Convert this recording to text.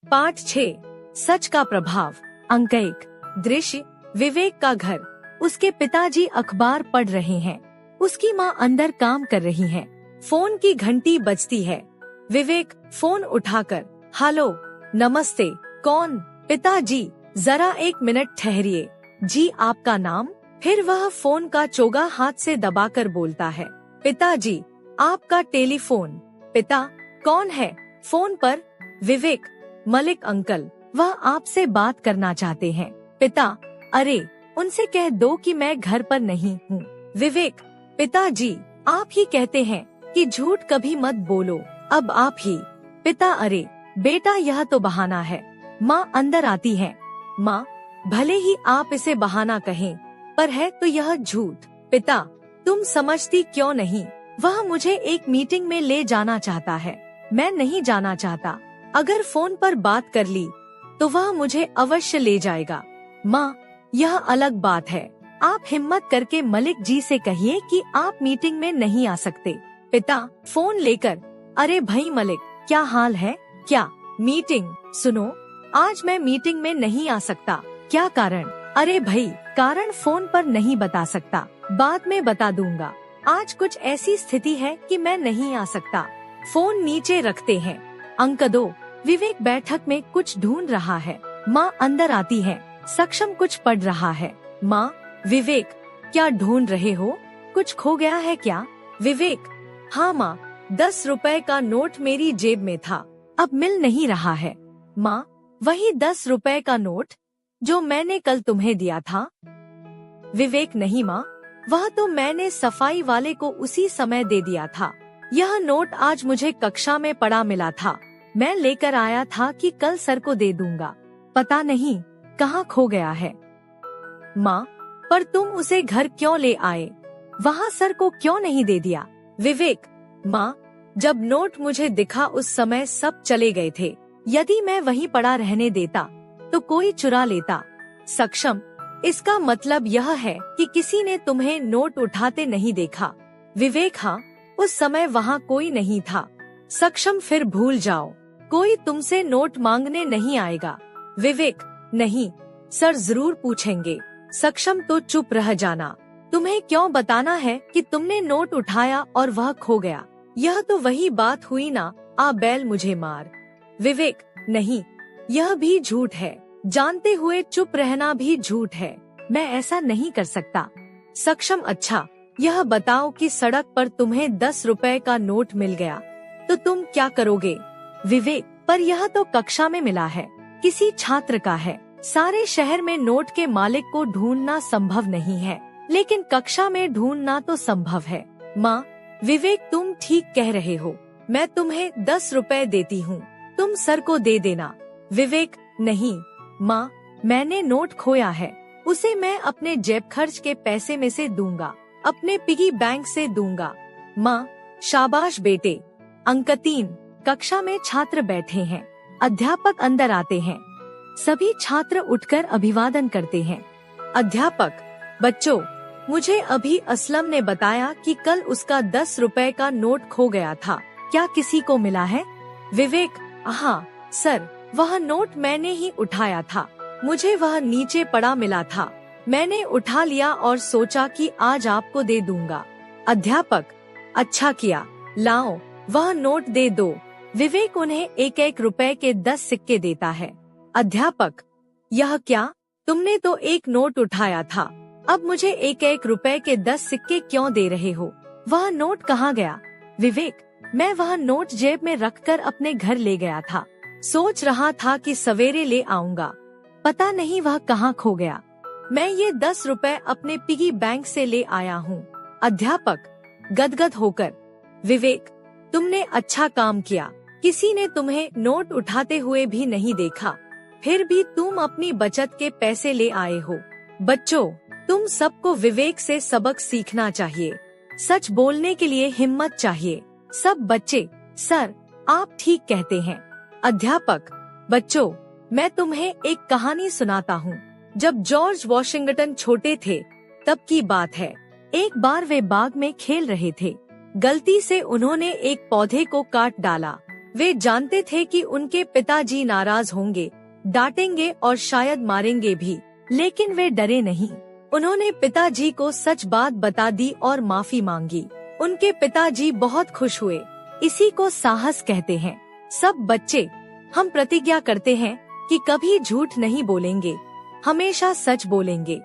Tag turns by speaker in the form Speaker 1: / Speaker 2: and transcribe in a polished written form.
Speaker 1: पाठ 6 सच का प्रभाव। अंक 1। दृश्य विवेक का घर। उसके पिताजी अखबार पढ़ रहे हैं। उसकी माँ अंदर काम कर रही है। फोन की घंटी बजती है। विवेक फोन उठाकर हेलो नमस्ते, कौन? पिताजी, जरा 1 मिनट ठहरिए। जी, आपका नाम? फिर वह फोन का चोगा हाथ से दबाकर बोलता है, पिताजी आपका टेलीफोन। पिता, कौन है फोन पर? विवेक, मलिक अंकल, वह आपसे बात करना चाहते हैं। पिता, अरे उनसे कह दो कि मैं घर पर नहीं हूँ। विवेक, पिताजी आप ही कहते हैं कि झूठ कभी मत बोलो, अब आप ही। पिता, अरे बेटा यह तो बहाना है। माँ अंदर आती है। माँ, भले ही आप इसे बहाना कहें, पर है तो यह झूठ। पिता, तुम समझती क्यों नहीं? वह मुझे एक मीटिंग में ले जाना चाहता है। मैं नहीं जाना चाहता। अगर फोन पर बात कर ली तो वह मुझे अवश्य ले जाएगा। माँ, यह अलग बात है। आप हिम्मत करके मलिक जी से कहिए कि आप मीटिंग में नहीं आ सकते। पिता फोन लेकर, अरे भाई मलिक, क्या हाल है? क्या मीटिंग? सुनो, आज मैं मीटिंग में नहीं आ सकता। क्या कारण? अरे भाई, कारण फोन पर नहीं बता सकता, बाद में बता दूंगा। आज कुछ ऐसी स्थिति है कि मैं नहीं आ सकता। फोन नीचे रखते हैं। अंक 2। विवेक बैठक में कुछ ढूंढ रहा है। माँ अंदर आती है। सक्षम कुछ पढ़ रहा है। माँ, विवेक क्या ढूंढ रहे हो? कुछ खो गया है क्या? विवेक, हाँ माँ, 10 रुपए का नोट मेरी जेब में था, अब मिल नहीं रहा है। माँ, वही 10 रुपए का नोट जो मैंने कल तुम्हें दिया था? विवेक, नहीं माँ, वह तो मैंने सफाई वाले को उसी समय दे दिया था। यह नोट आज मुझे कक्षा में पड़ा मिला था। मैं लेकर आया था कि कल सर को दे दूंगा। पता नहीं कहाँ खो गया है। माँ, पर तुम उसे घर क्यों ले आए? वहाँ सर को क्यों नहीं दे दिया? विवेक, माँ, जब नोट मुझे दिखा उस समय सब चले गए थे। यदि मैं वहीं पड़ा रहने देता तो कोई चुरा लेता। सक्षम, इसका मतलब यह है कि किसी ने तुम्हें नोट उठाते नहीं देखा। विवेक, हाँ, उस समय वहाँ कोई नहीं था। सक्षम, फिर भूल जाओ, कोई तुमसे नोट मांगने नहीं आएगा। विवेक, नहीं, सर जरूर पूछेंगे। सक्षम, तो चुप रह जाना। तुम्हें क्यों बताना है कि तुमने नोट उठाया और वह खो गया? यह तो वही बात हुई ना, आ बैल मुझे मार। विवेक, नहीं, यह भी झूठ है। जानते हुए चुप रहना भी झूठ है। मैं ऐसा नहीं कर सकता। सक्षम, अच्छा यह बताओ कि सड़क पर तुम्हें 10 रुपए का नोट मिल गया तो तुम क्या करोगे? विवेक, पर यह तो कक्षा में मिला है, किसी छात्र का है। सारे शहर में नोट के मालिक को ढूंढना संभव नहीं है, लेकिन कक्षा में ढूंढना तो संभव है। माँ, विवेक तुम ठीक कह रहे हो। मैं तुम्हें 10 रुपए देती हूँ, तुम सर को दे देना। विवेक, नहीं माँ, मैंने नोट खोया है, उसे मैं अपने जेब खर्च के पैसे में से दूंगा, अपने पिगी बैंक से दूंगा। माँ, शाबाश बेटे। अंक 3। कक्षा में छात्र बैठे हैं। अध्यापक अंदर आते हैं। सभी छात्र उठकर अभिवादन करते हैं। अध्यापक, बच्चों, मुझे अभी असलम ने बताया कि कल उसका 10 रुपए का नोट खो गया था, क्या किसी को मिला है? विवेक, हाँ सर, वह नोट मैंने ही उठाया था, मुझे वह नीचे पड़ा मिला था, मैंने उठा लिया और सोचा कि आज आपको दे दूंगा। अध्यापक, अच्छा किया, लाओ वह नोट दे दो। विवेक उन्हें 1-1 रुपए के 10 सिक्के देता है। अध्यापक, यह क्या? तुमने तो एक नोट उठाया था, अब मुझे 1-1 रुपए के 10 सिक्के क्यों दे रहे हो? वह नोट कहाँ गया? विवेक, मैं वह नोट जेब में रखकर अपने घर ले गया था, सोच रहा था कि सवेरे ले आऊंगा, पता नहीं वह कहाँ खो गया। मैं ये 10 रुपए अपने पिगी बैंक से ले आया हूँ। अध्यापक, गदगद होकर, विवेक, तुमने अच्छा काम किया, किसी ने तुम्हें नोट उठाते हुए भी नहीं देखा, फिर भी तुम अपनी बचत के पैसे ले आए हो। बच्चों, तुम सबको विवेक से सबक सीखना चाहिए। सच बोलने के लिए हिम्मत चाहिए। सब बच्चे, सर आप ठीक कहते हैं। अध्यापक, बच्चों, मैं तुम्हें एक कहानी सुनाता हूँ। जब जॉर्ज वॉशिंगटन छोटे थे तब की बात है। एक बार वे बाग में खेल रहे थे। गलती से उन्होंने एक पौधे को काट डाला। वे जानते थे कि उनके पिताजी नाराज होंगे, डांटेंगे और शायद मारेंगे भी, लेकिन वे डरे नहीं। उन्होंने पिताजी को सच बात बता दी और माफी मांगी। उनके पिताजी बहुत खुश हुए। इसी को साहस कहते हैं। सब बच्चे, हम प्रतिज्ञा करते हैं कि कभी झूठ नहीं बोलेंगे, हमेशा सच बोलेंगे।